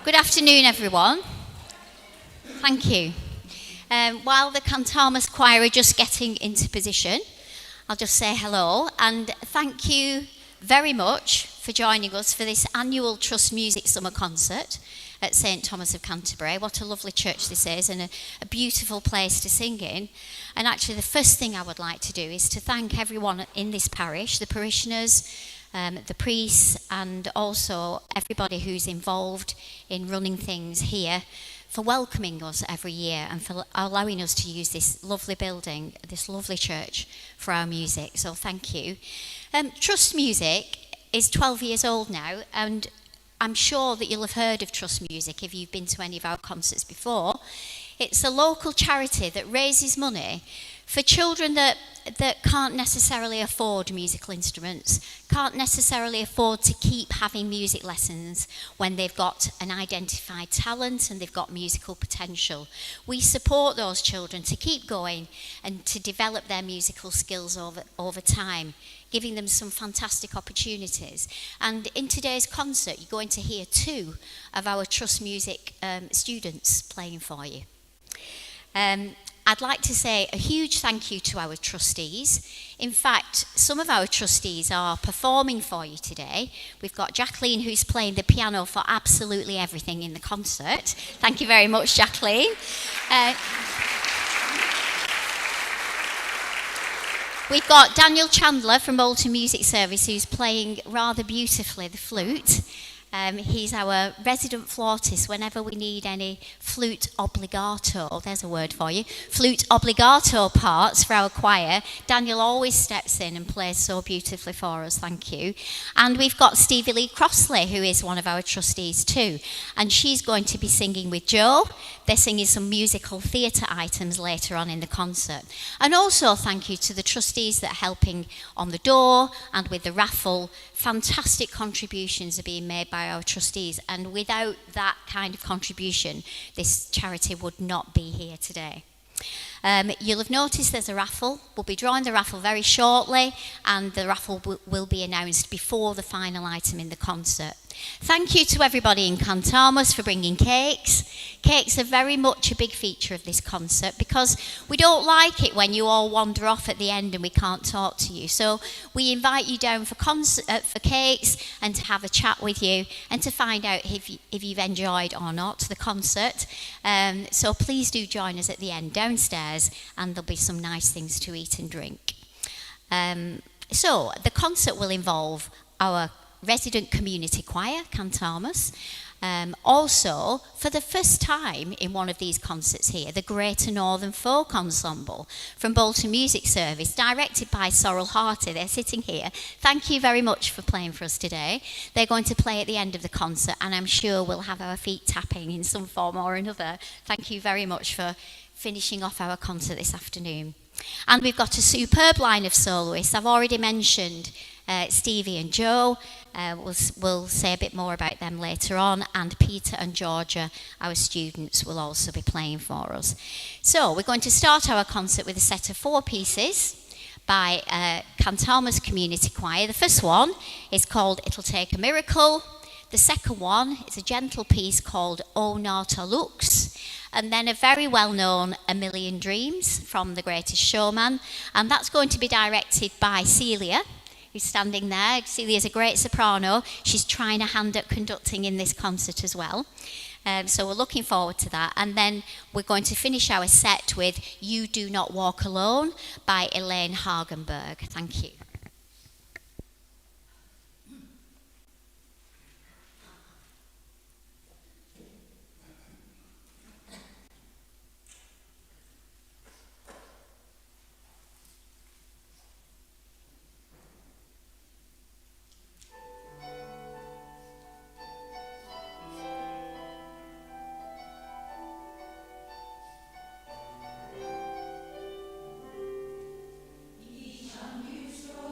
Good afternoon, everyone. Thank you. While the Cantamus Choir are just getting into position, I'll just say hello and thank you very much for joining us for this annual Trust Music Summer Concert at St Thomas of Canterbury. What a lovely church this is, and a beautiful place to sing in. And actually the first thing I would like to do is to thank everyone in this parish, the parishioners, the priests, and also everybody who's involved in running things here, for welcoming us every year and for allowing us to use this lovely building, this lovely church, for our music. So thank you. Trust Music is 12 years old now, and I'm sure that you'll have heard of Trust Music if you've been to any of our concerts before. It's a local charity that raises money for children that can't necessarily afford musical instruments, can't necessarily afford to keep having music lessons when they've got an identified talent and they've got musical potential. We support those children to keep going and to develop their musical skills over time, giving them some fantastic opportunities. And in today's concert, you're going to hear two of our Trust Music students playing for you. I'd like to say a huge thank you to our trustees. In fact, some of our trustees are performing for you today. We've got Jacqueline, who's playing the piano for absolutely everything in the concert. Thank you very much, Jacqueline. We've got Daniel Chandler from Bolton Music Service, who's playing rather beautifully the flute. He's our resident flautist whenever we need any flute obligato, there's a word for you, flute obligato parts for our choir. Daniel always steps in and plays so beautifully for us, thank you. And we've got Stevie Lee Crossley, who is one of our trustees too, and she's going to be singing with Joe. They're singing some musical theatre items later on in the concert. And also thank you to the trustees that are helping on the door and with the raffle. Fantastic contributions are being made by our trustees, and without that kind of contribution, this charity would not be here today. You'll have noticed there's a raffle. We'll be drawing the raffle very shortly, and the raffle will be announced before the final item in the concert. Thank you to everybody in Cantamus for bringing cakes. Cakes are very much a big feature of this concert because we don't like it when you all wander off at the end and we can't talk to you. So we invite you down for cakes and to have a chat with you and to find out if you've enjoyed or not the concert. So please do join us at the end downstairs, and there'll be some nice things to eat and drink. So the concert will involve our resident community choir, Cantamus. Also, for the first time in one of these concerts here, the Greater Northern Folk Ensemble from Bolton Music Service, directed by Sorrel Harty. They're sitting here. Thank you very much for playing for us today. They're going to play at the end of the concert, and I'm sure we'll have our feet tapping in some form or another. Thank you very much for finishing off our concert this afternoon. And we've got a superb line of soloists. I've already mentioned Stevie and Joe. We'll say a bit more about them later on, and Peter and Georgia, our students, will also be playing for us. So we're going to start our concert with a set of 4 pieces by Cantamus Community Choir. The first one is called It'll Take a Miracle. The second one is a gentle piece called O Nauta Lux, and then a very well-known A Million Dreams from The Greatest Showman, and that's going to be directed by Celia, who's standing there. Celia's a great soprano. She's trying her hand at conducting in this concert as well. So we're looking forward to that. And then we're going to finish our set with You Do Not Walk Alone by Elaine Hagenberg. Thank you. You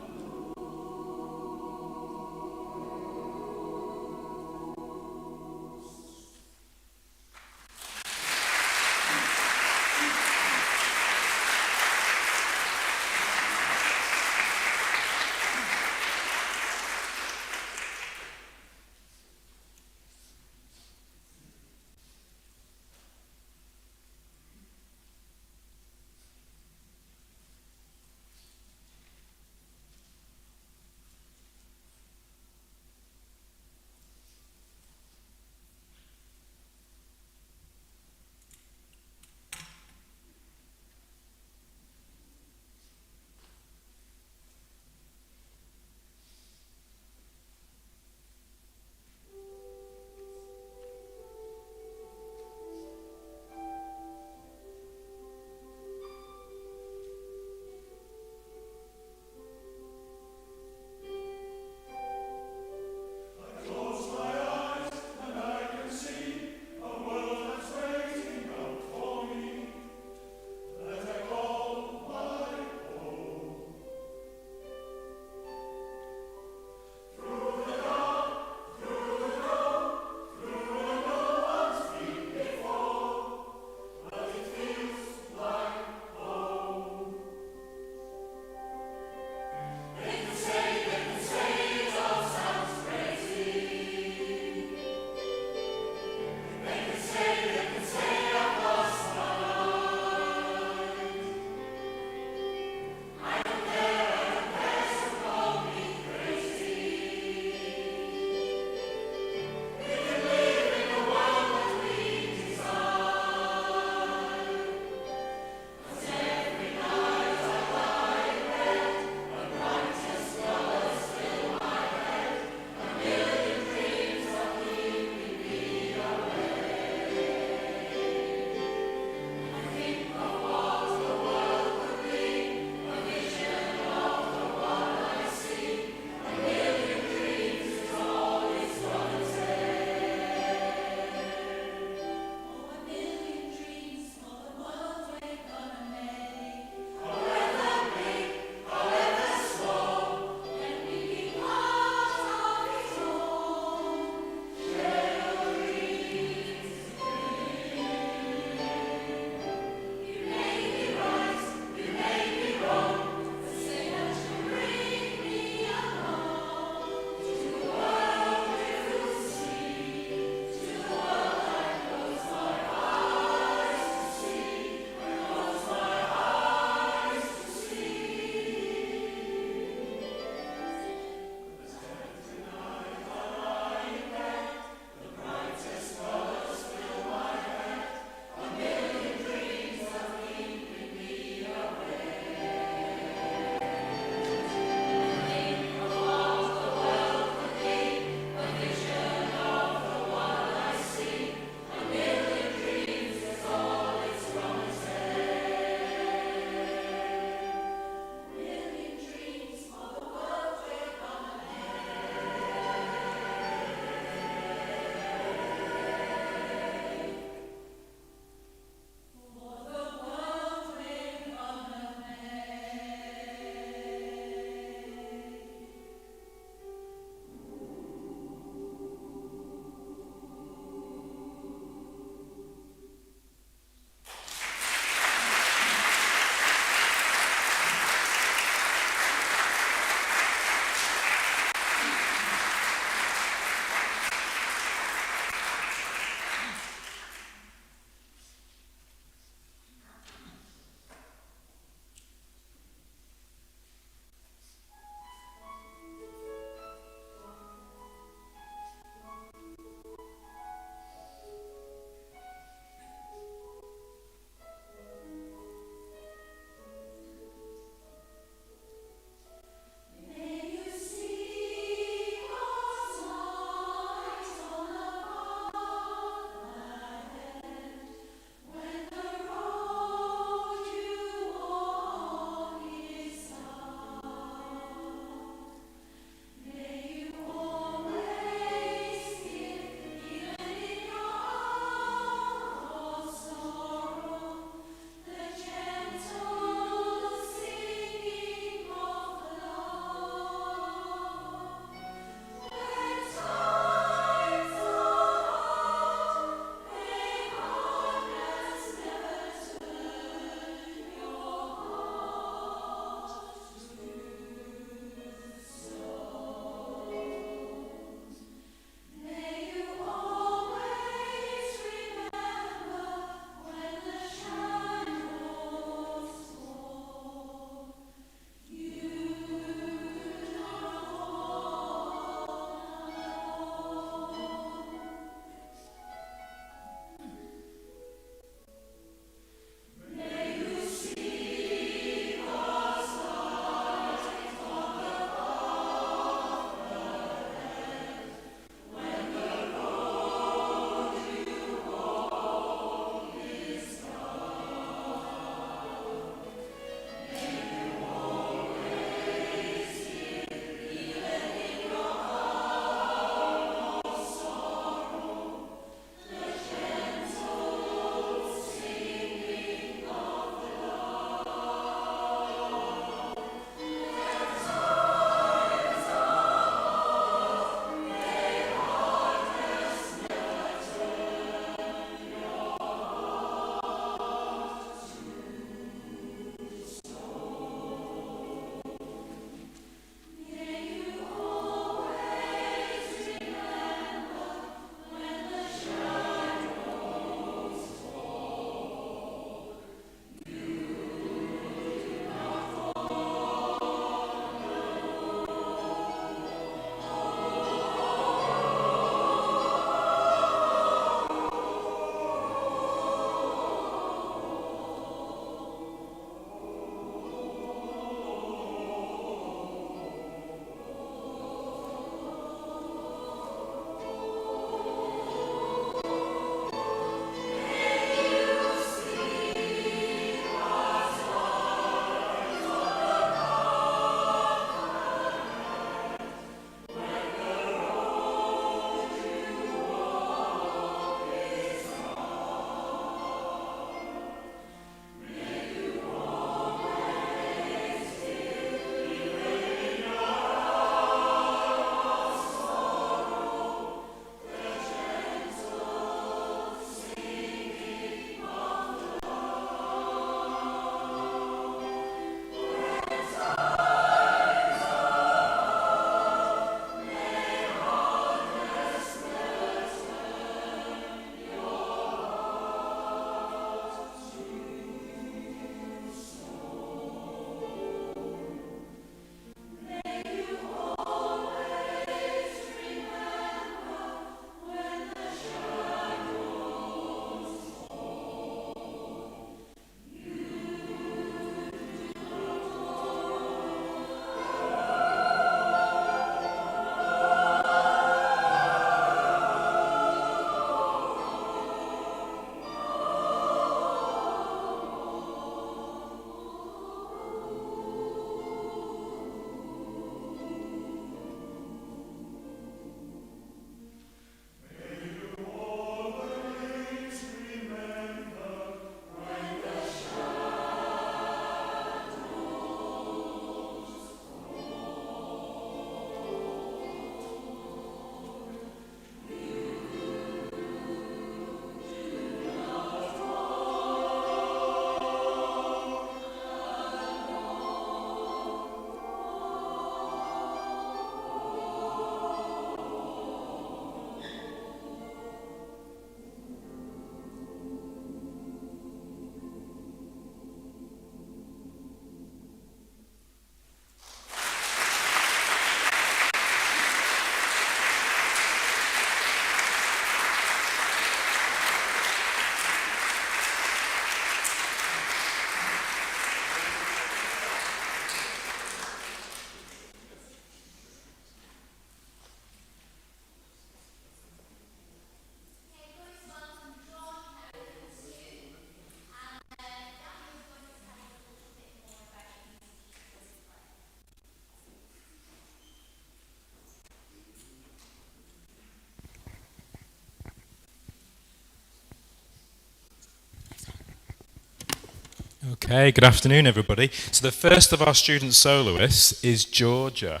Okay, good afternoon, everybody. So the first of our student soloists is Georgia.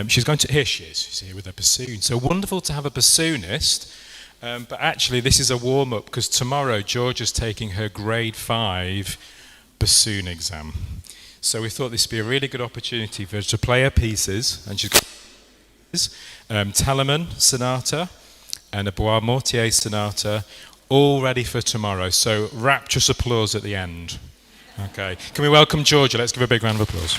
She's going to, here she is, she's here with a bassoon. So wonderful to have a bassoonist, but actually this is a warm-up because tomorrow Georgia's taking her grade 5 bassoon exam. So we thought this would be a really good opportunity for her to play her pieces, and she's got Telemann Sonata and a Bois Mortier Sonata, all ready for tomorrow. So rapturous applause at the end. Okay, can we welcome Georgia? Let's give a big round of applause.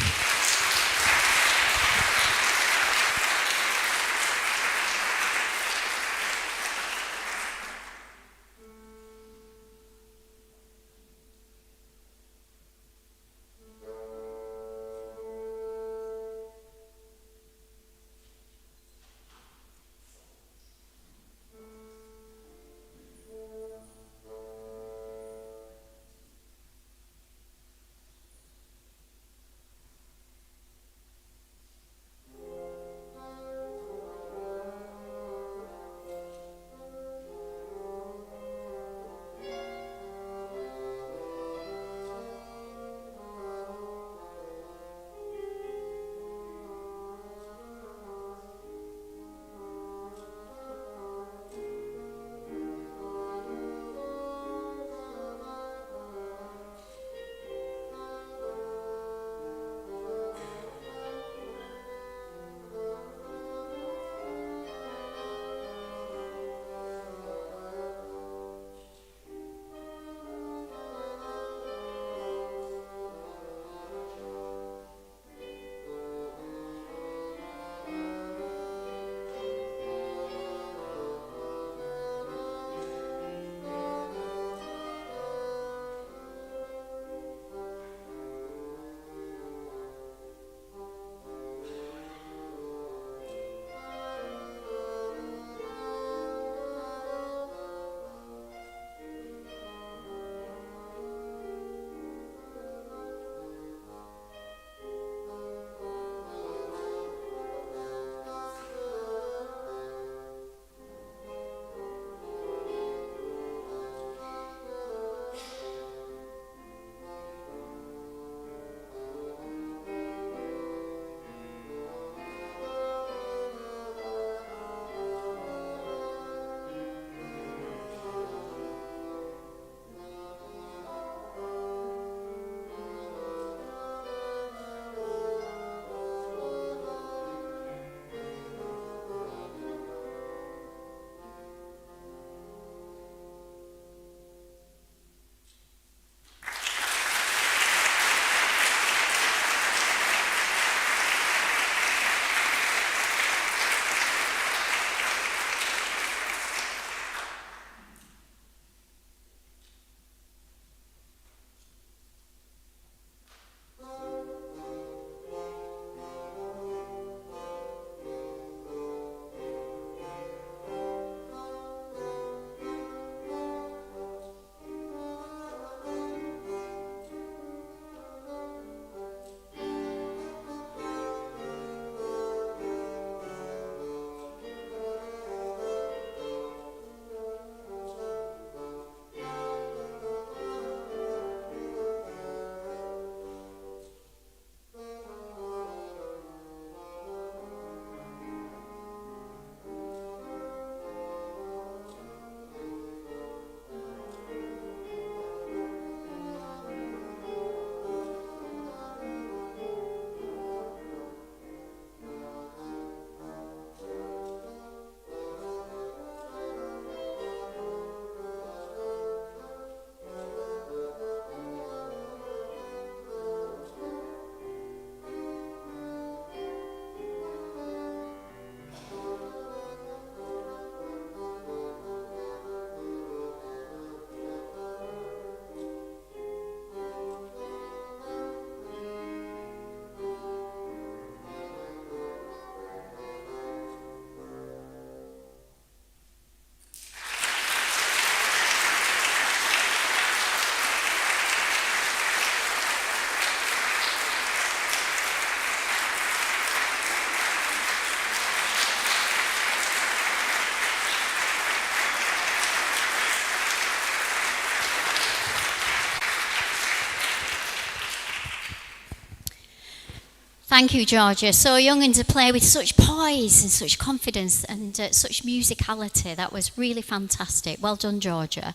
Thank you, Georgia. So young and to play with such poise and such confidence and such musicality. That was really fantastic. Well done, Georgia.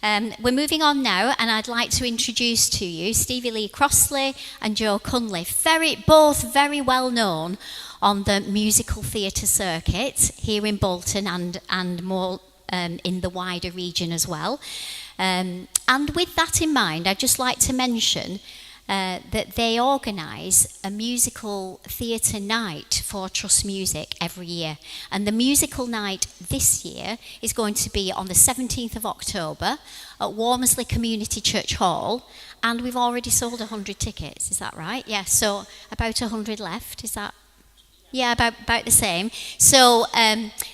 We're moving on now, and I'd like to introduce to you Stevie Lee Crossley and Joe Cunliffe. Both very well known on the musical theatre circuit here in Bolton and more in the wider region as well. And with that in mind, I'd just like to mention that they organise a musical theatre night for Trust Music every year. And the musical night this year is going to be on the 17th of October at Wormersley Community Church Hall. And we've already sold 100 tickets, is that right? Yeah, so about 100 left, is that? Yeah, about the same. So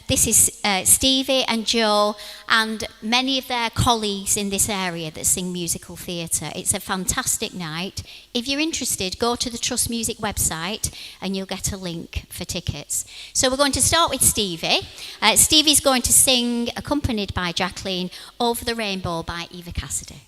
this is Stevie and Joe and many of their colleagues in this area that sing musical theatre. It's a fantastic night. If you're interested, go to the Trust Music website and you'll get a link for tickets. So we're going to start with Stevie. Stevie's going to sing, accompanied by Jacqueline, Over the Rainbow by Eva Cassidy.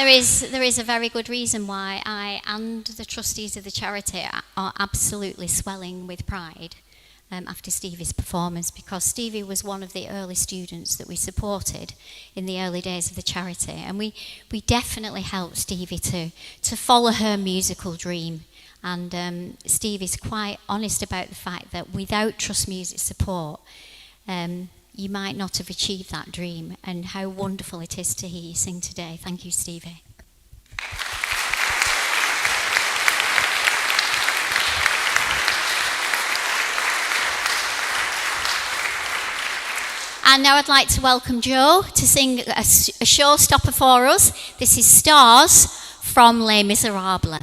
There is a very good reason why I and the trustees of the charity are absolutely swelling with pride after Stevie's performance, because Stevie was one of the early students that we supported in the early days of the charity, and we definitely helped Stevie to follow her musical dream. And Stevie's quite honest about the fact that without Trust Music support, you might not have achieved that dream, and how wonderful it is to hear you sing today. Thank you, Stevie. And now I'd like to welcome Joe to sing a showstopper for us. This is Stars from Les Miserables.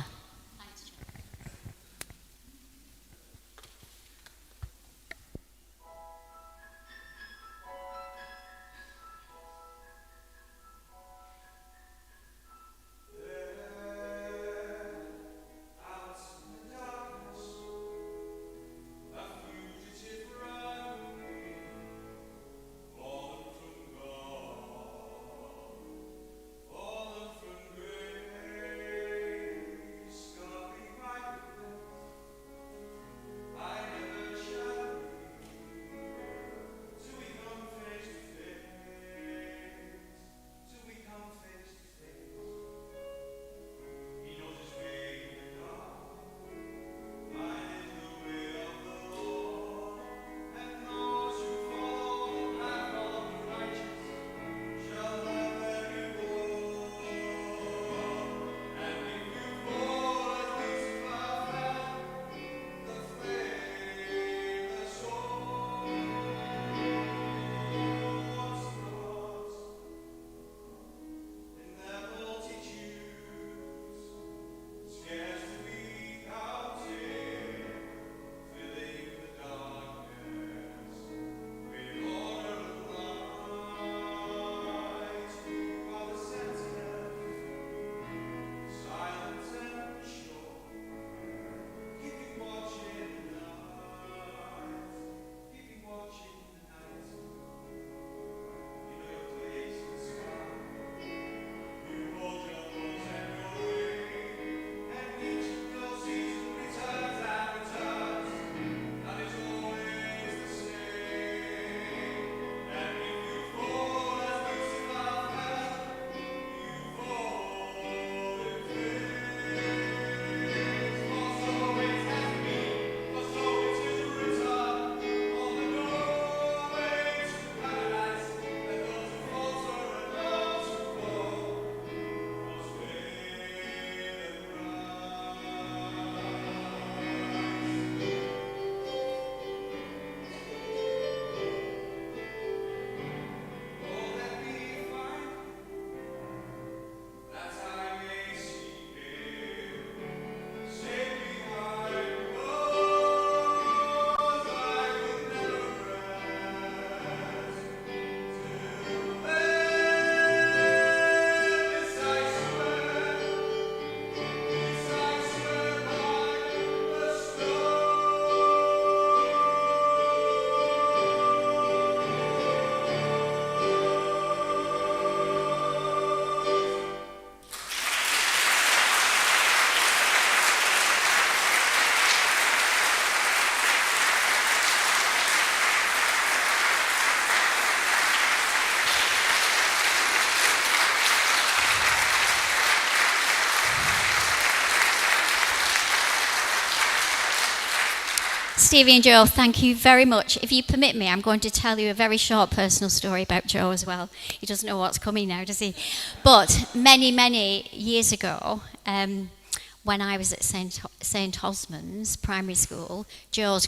Stevie and Joe, thank you very much. If you permit me, I'm going to tell you a very short personal story about Joe as well. He doesn't know what's coming now, does he? But many, many years ago, when I was at St Osmond's Primary School, Joe's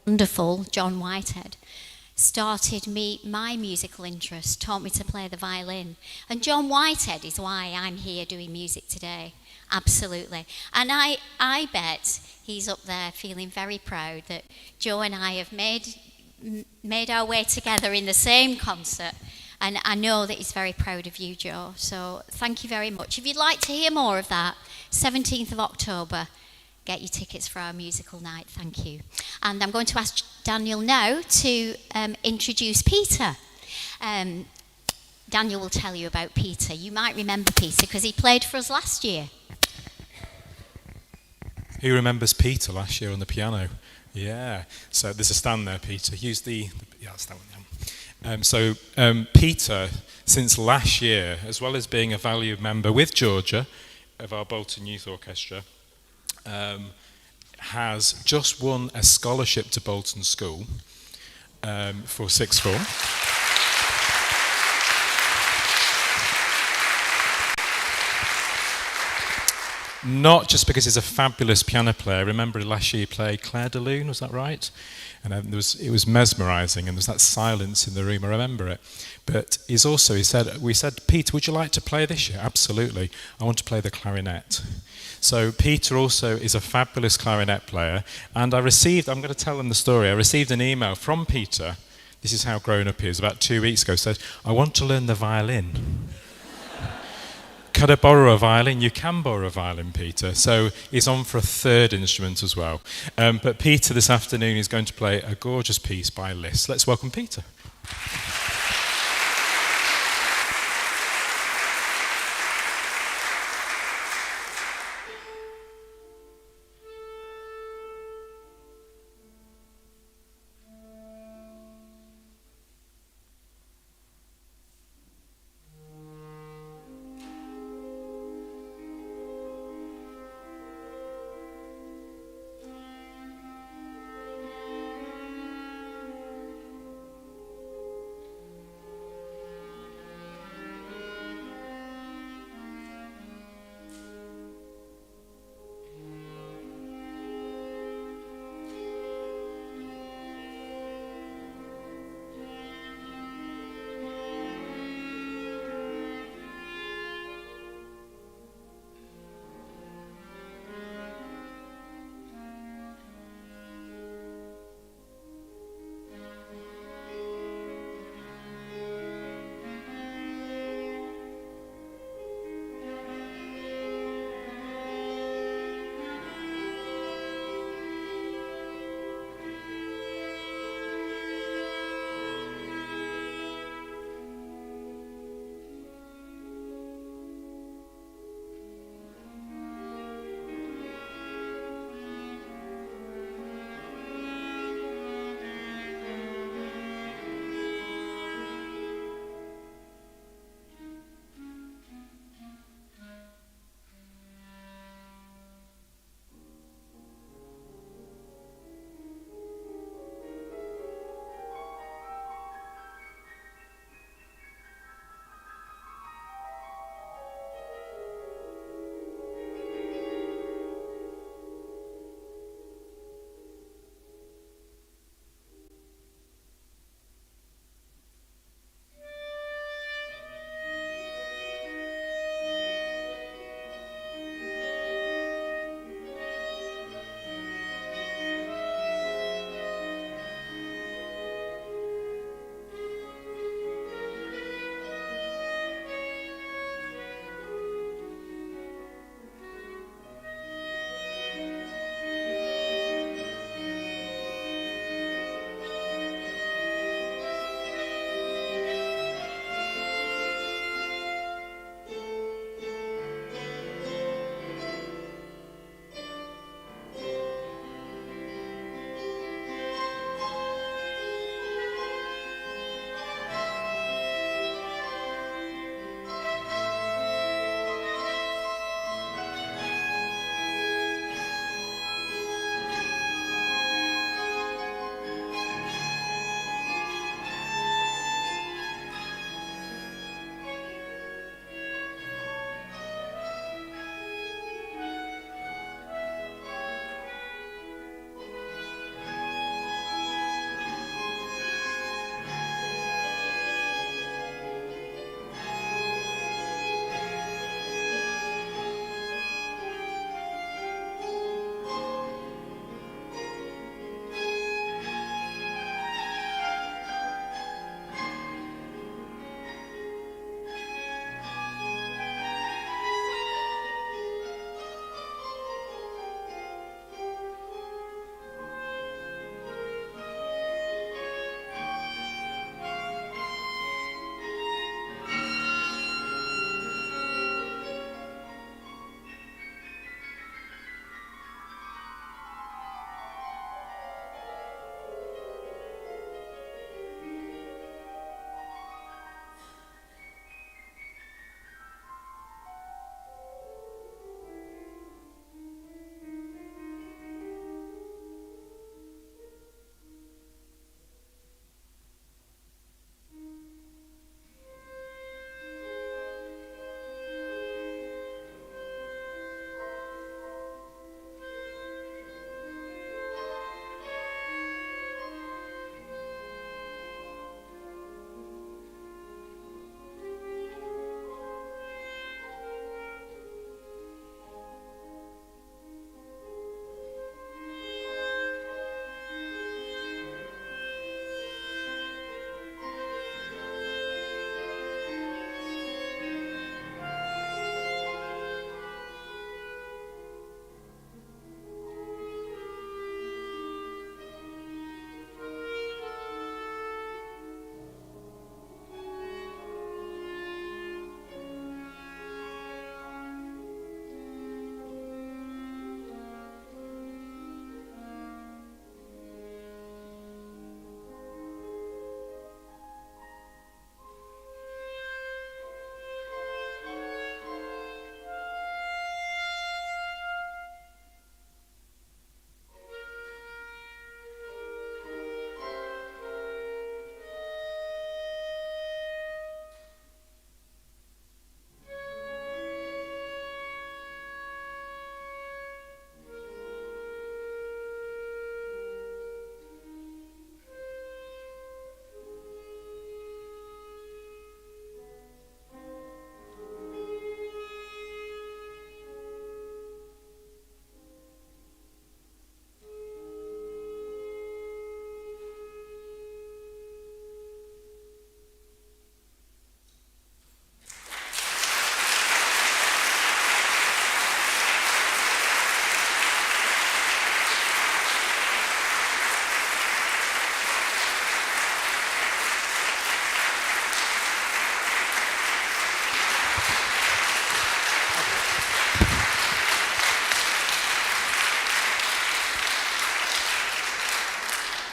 wonderful John Whitehead started my musical interest, taught me to play the violin. And John Whitehead is why I'm here doing music today. Absolutely. And I bet he's up there feeling very proud that Joe and I have made our way together in the same concert. And I know that he's very proud of you, Joe. So thank you very much. If you'd like to hear more of that, 17th of October, get your tickets for our musical night. Thank you. And I'm going to ask Daniel now to introduce Peter. Daniel will tell you about Peter. You might remember Peter because he played for us last year. Who remembers Peter last year on the piano? Yeah. So there's a stand there, Peter. Use that's that one. Yeah. Peter, since last year, as well as being a valued member with Georgia of our Bolton Youth Orchestra, has just won a scholarship to Bolton School for sixth form. Not just because he's a fabulous piano player. Remember last year he played Claire de Lune, was that right? And it was mesmerising, and there's that silence in the room, I remember it. But we said, Peter, would you like to play this year? Absolutely, I want to play the clarinet. So Peter also is a fabulous clarinet player, and I'm going to tell them the story, I received an email from Peter, this is how grown up he is, about 2 weeks ago, said, I want to learn the violin. Could I borrow a violin? You can borrow a violin, Peter. So he's on for a third instrument as well. But Peter this afternoon is going to play a gorgeous piece by Liszt. Let's welcome Peter.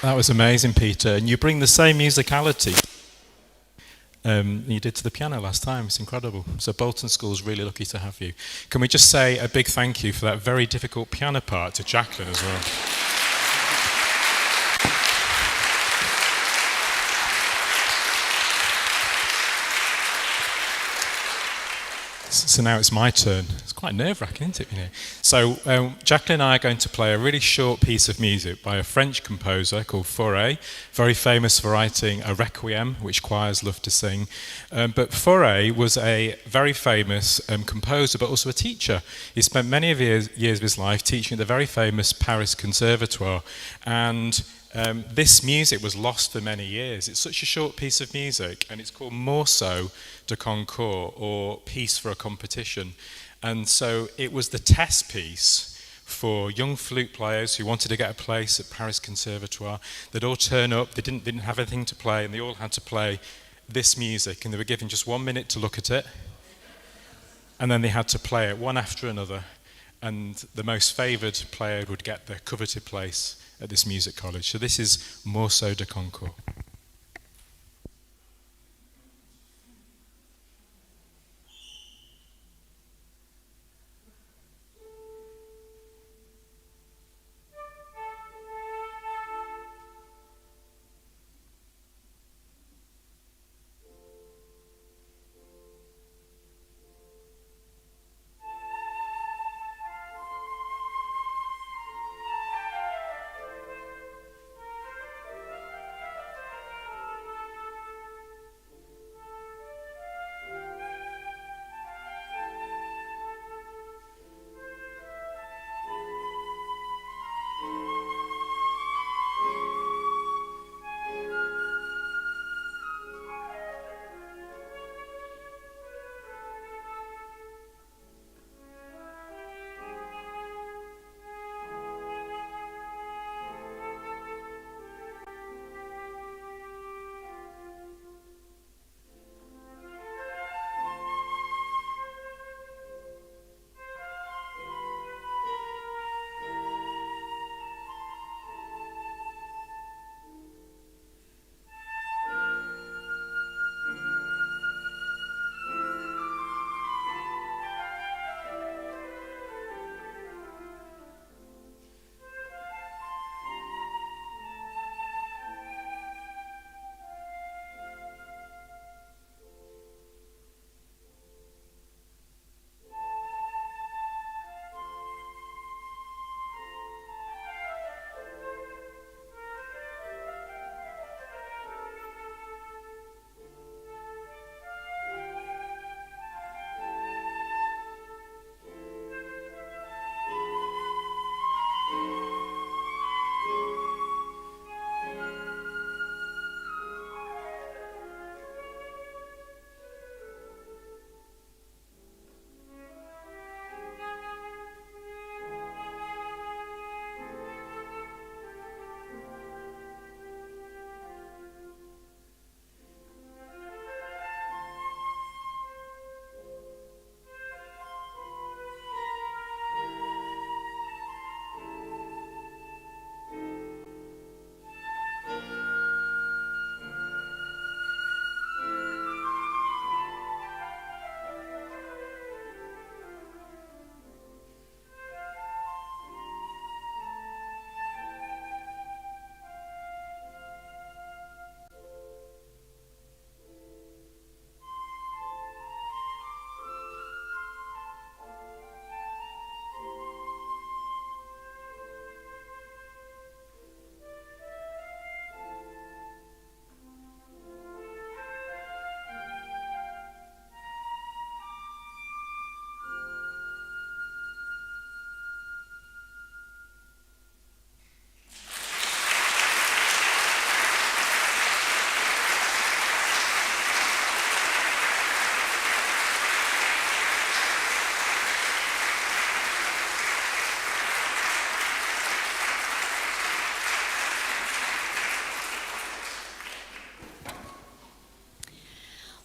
That was amazing, Peter. And you bring the same musicality you did to the piano last time. It's incredible. So Bolton School's really lucky to have you. Can we just say a big thank you for that very difficult piano part to Jacqueline as well? So now it's my turn. It's quite nerve-wracking, isn't it? You know? So Jacqueline and I are going to play a really short piece of music by a French composer called Fauré, very famous for writing a requiem, which choirs love to sing. But Fauré was a very famous composer, but also a teacher. He spent many years of his life teaching at the very famous Paris Conservatoire, and this music was lost for many years. It's such a short piece of music, and it's called Morceau de Concours, or Piece for a Competition. And so it was the test piece for young flute players who wanted to get a place at Paris Conservatoire. They'd all turn up, they didn't have anything to play, and they all had to play this music, and they were given just 1 minute to look at it, and then they had to play it one after another, and the most favoured player would get the coveted place at this music college. So this is Morceau de Concours.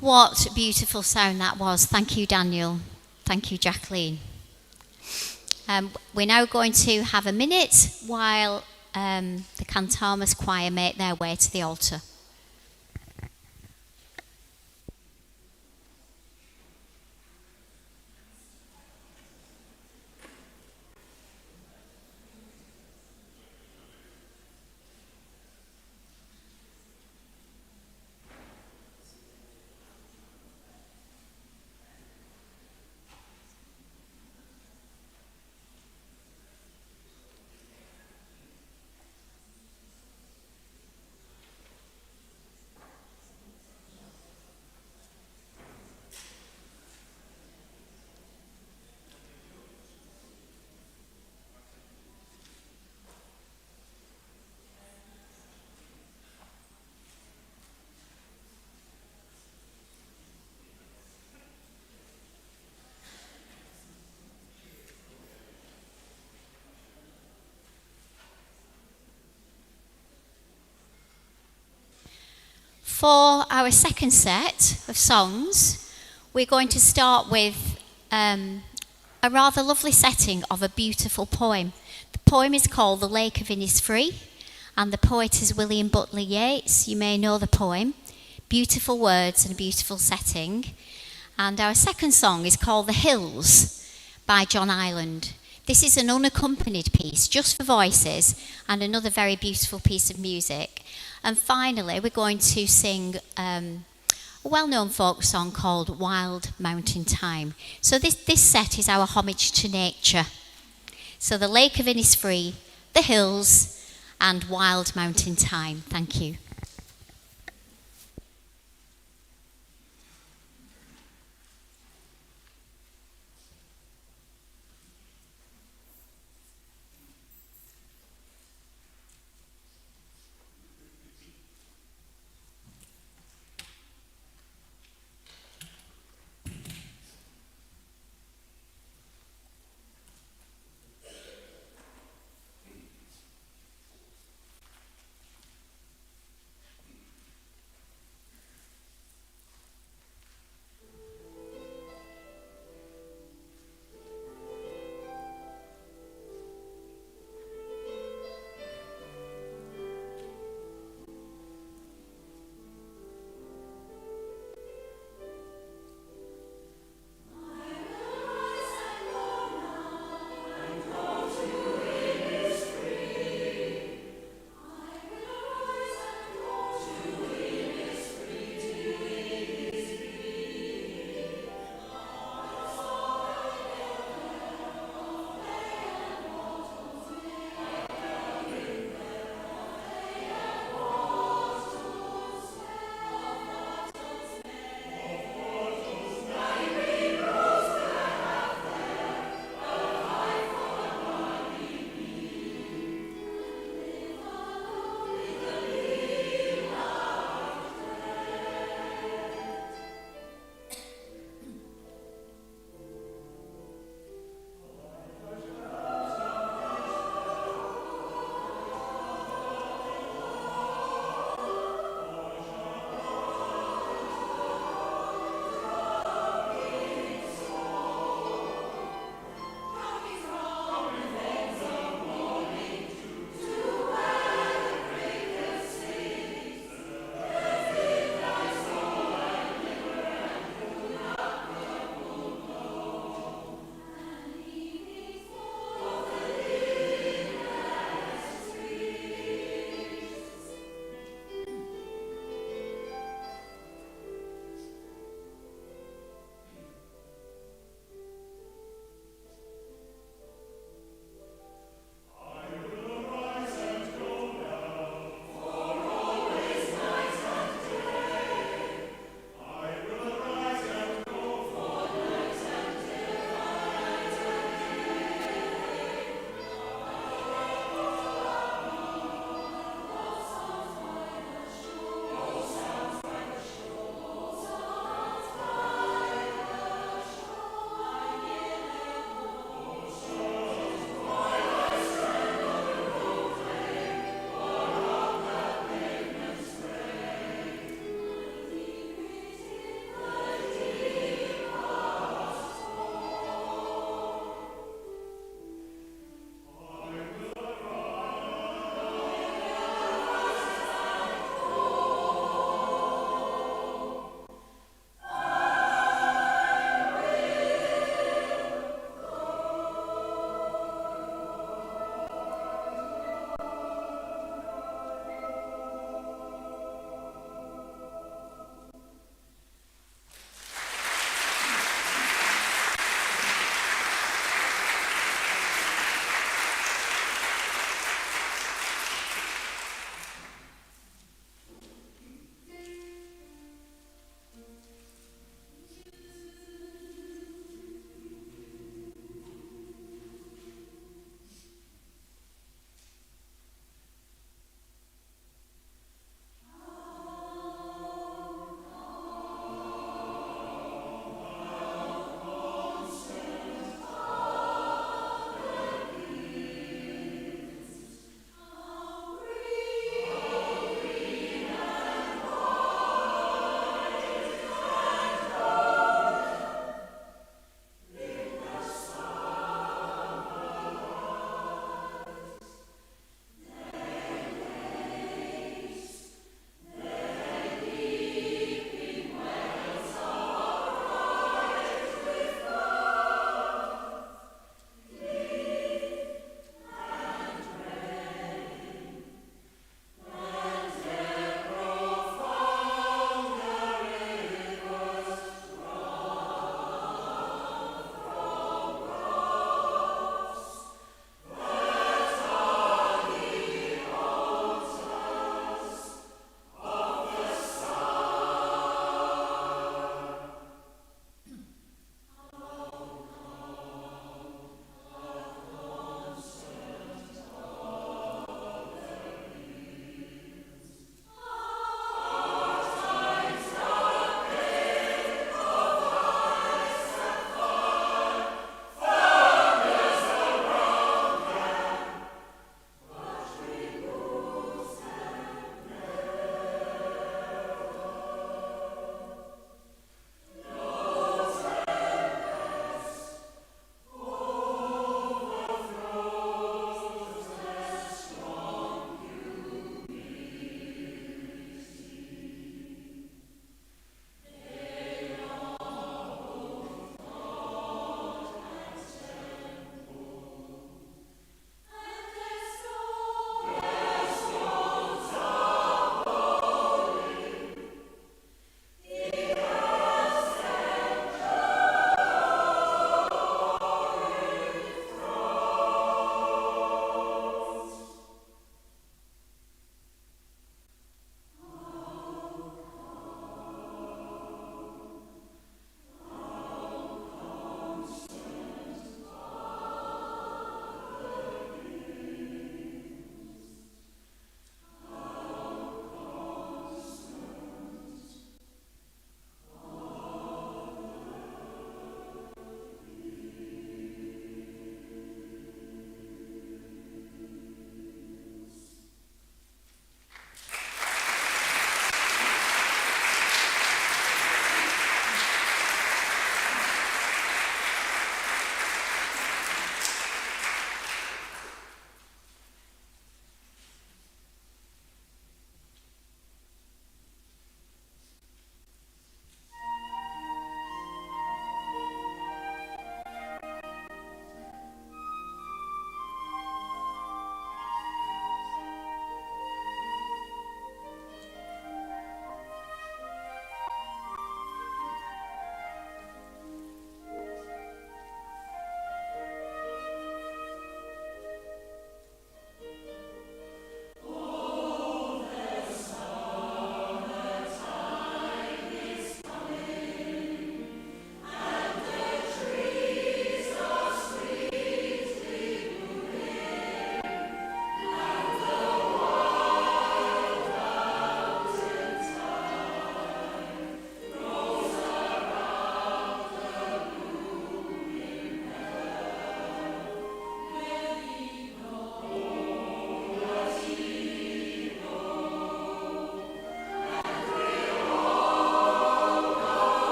What a beautiful sound that was. Thank you, Daniel. Thank you, Jacqueline. We're now going to have a minute while the Cantamus choir make their way to the altar. For our second set of songs, we're going to start with a rather lovely setting of a beautiful poem. The poem is called The Lake of Innisfree, and the poet is William Butler Yeats. You may know the poem. Beautiful words and a beautiful setting. And our second song is called The Hills by John Ireland. This is an unaccompanied piece, just for voices, and another very beautiful piece of music. And finally, we're going to sing a well-known folk song called Wild Mountain Thyme. So this set is our homage to nature. So the Lake of Innisfree, the hills, and Wild Mountain Thyme. Thank you.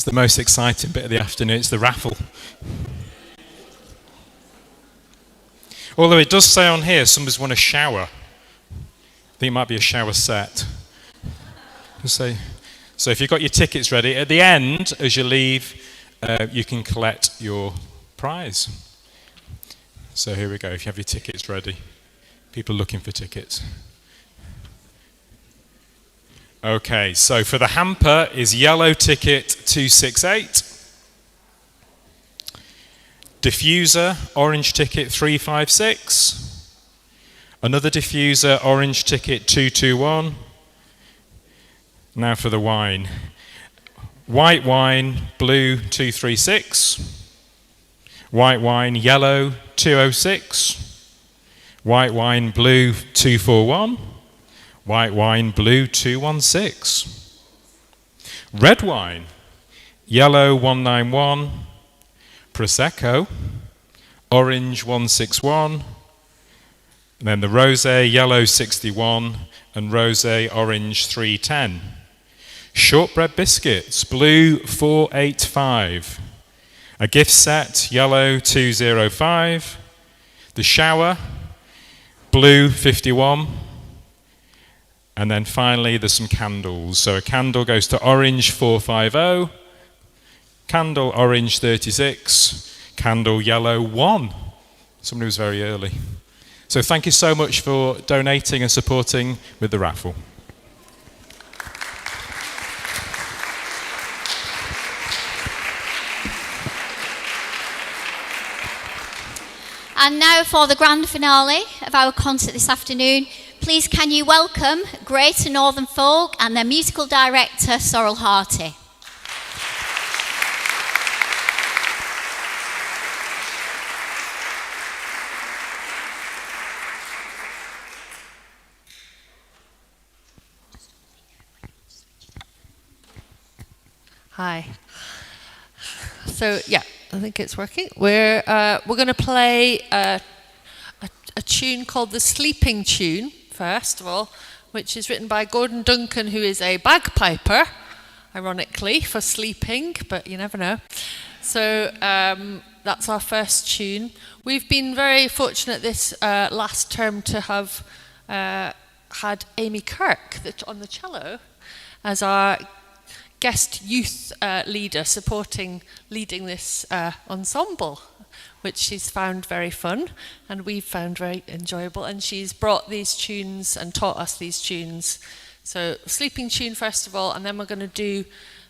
It's the most exciting bit of the afternoon. It's the raffle. Although it does say on here, somebody's won a shower. I think it might be a shower set. So if you've got your tickets ready, at the end, as you leave, you can collect your prize. So here we go, if you have your tickets ready. People looking for tickets. Okay, so for the hamper is yellow ticket 268. Diffuser, orange ticket 356. Another diffuser, orange ticket 221. Now for the wine. White wine, blue 236. White wine, yellow 206. White wine, blue 241. White wine, blue 216. Red wine, yellow 191. Prosecco, orange 161. And then the rosé, yellow 61. And rosé, orange 310. Shortbread biscuits, blue 485. A gift set, yellow 205. The shower, blue 51. And then finally there's some candles. So a candle goes to orange 450. Candle orange 36. Candle yellow 1. Somebody was very early. So thank you so much for donating and supporting with the raffle. And now for the grand finale of our concert this afternoon, please can you welcome Greater Northern Folk and their musical director, Sorrel Harty. Hi. So yeah, I think it's working. We're going to play a tune called the Sleeping Tune first of all, which is written by Gordon Duncan, who is a bagpiper, ironically for sleeping, but you never know. So that's our first tune. We've been very fortunate this last term to have had Amy Kirk on the cello as our guest youth leader leading this ensemble, which she's found very fun and we've found very enjoyable, and she's brought these tunes and taught us these tunes. So Sleeping Tune first of all, and then we're going to do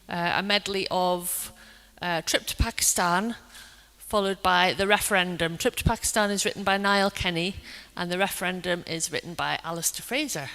a medley of Trip to Pakistan, followed by The Referendum. Trip to Pakistan is written by Niall Kenny and The Referendum is written by Alistair Fraser.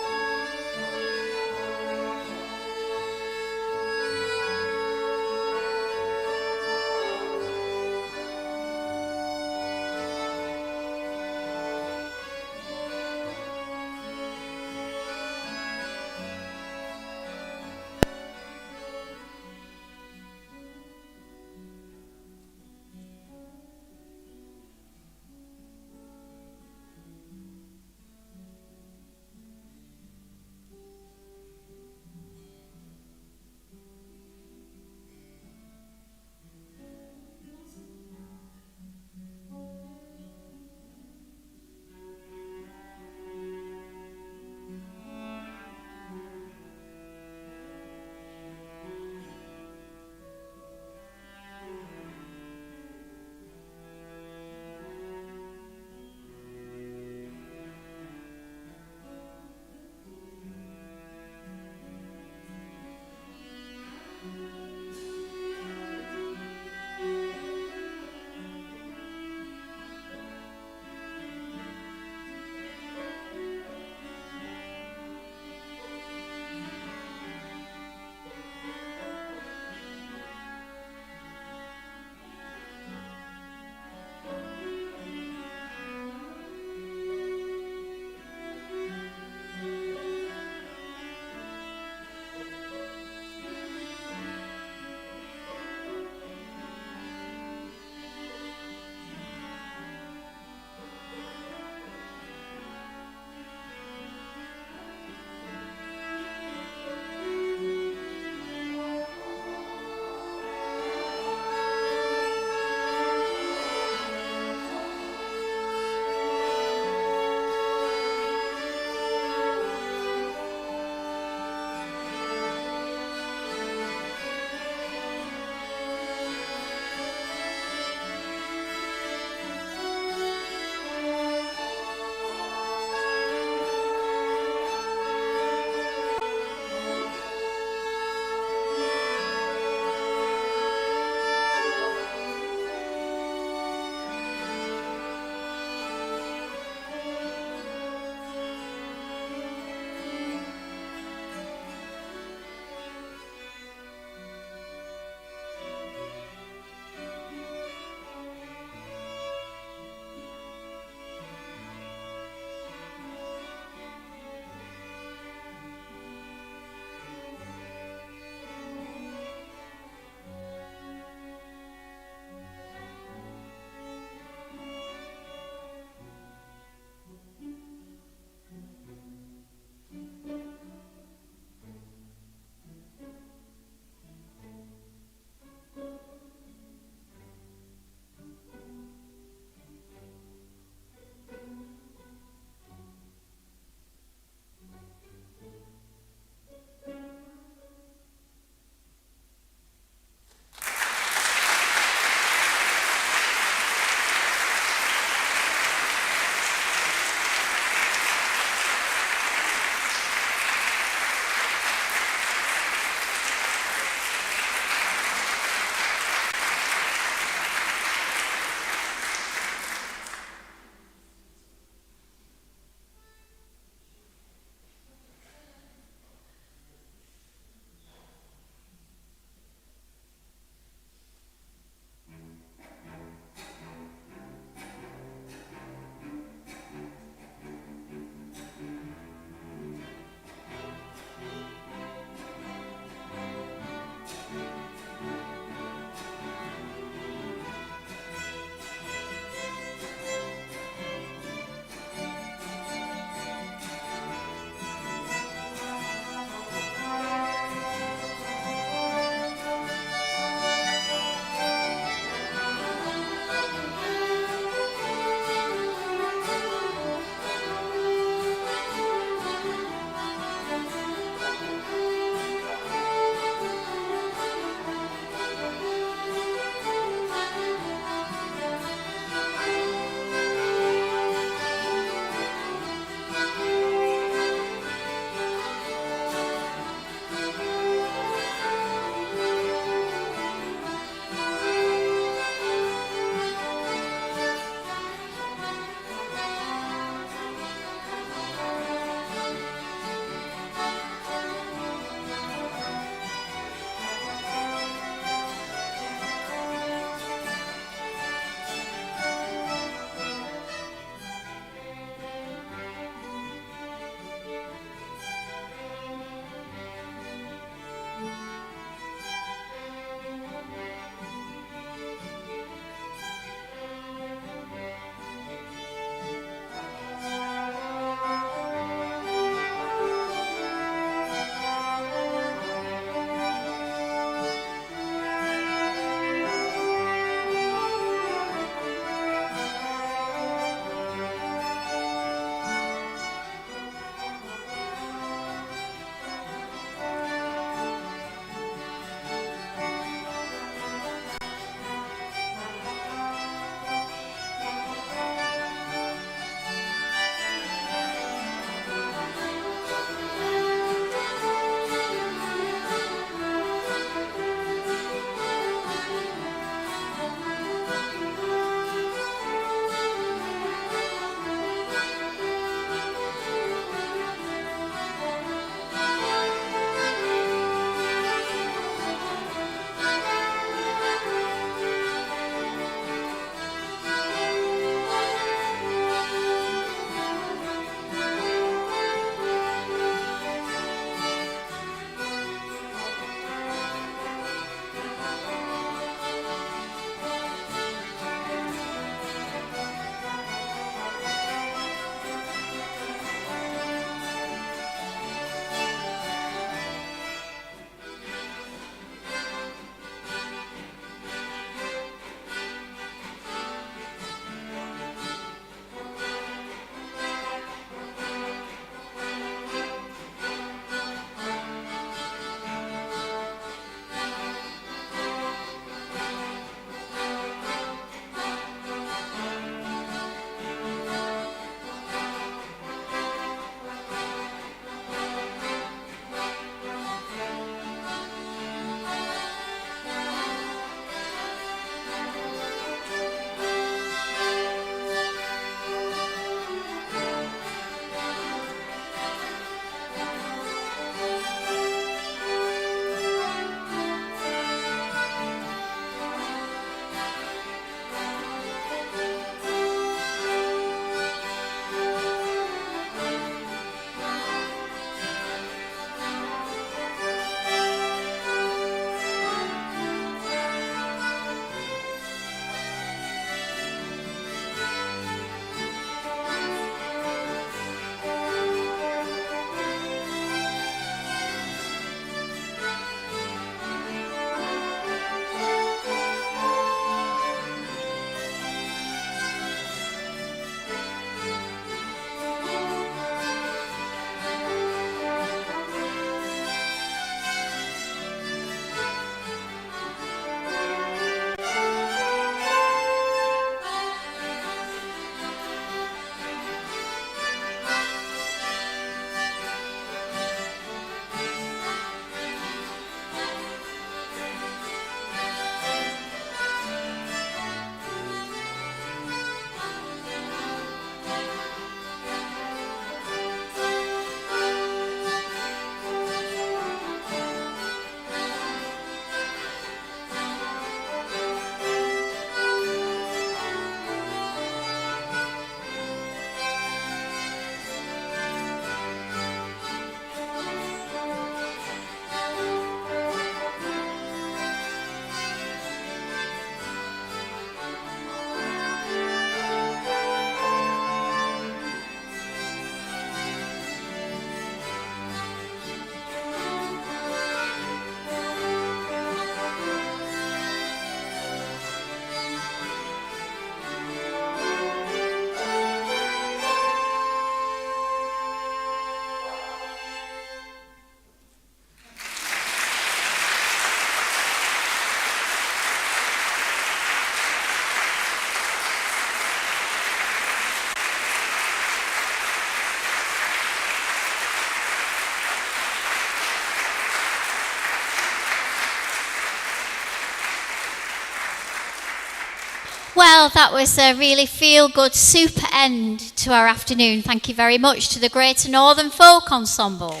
Well, that was a really feel-good, super end to our afternoon. Thank you very much to the Greater Northern Folk Ensemble.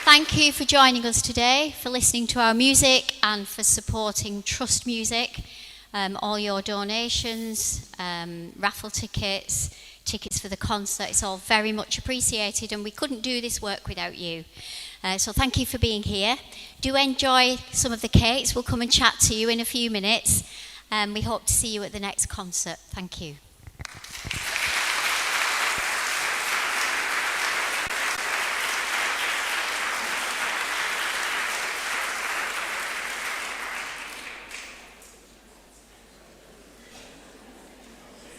Thank you for joining us today, for listening to our music and for supporting Trust Music. All your donations, raffle tickets, tickets for the concert, it's all very much appreciated, and we couldn't do this work without you. So thank you for being here. Do enjoy some of the cakes. We'll come and chat to you in a few minutes. We hope to see you at the next concert. Thank you.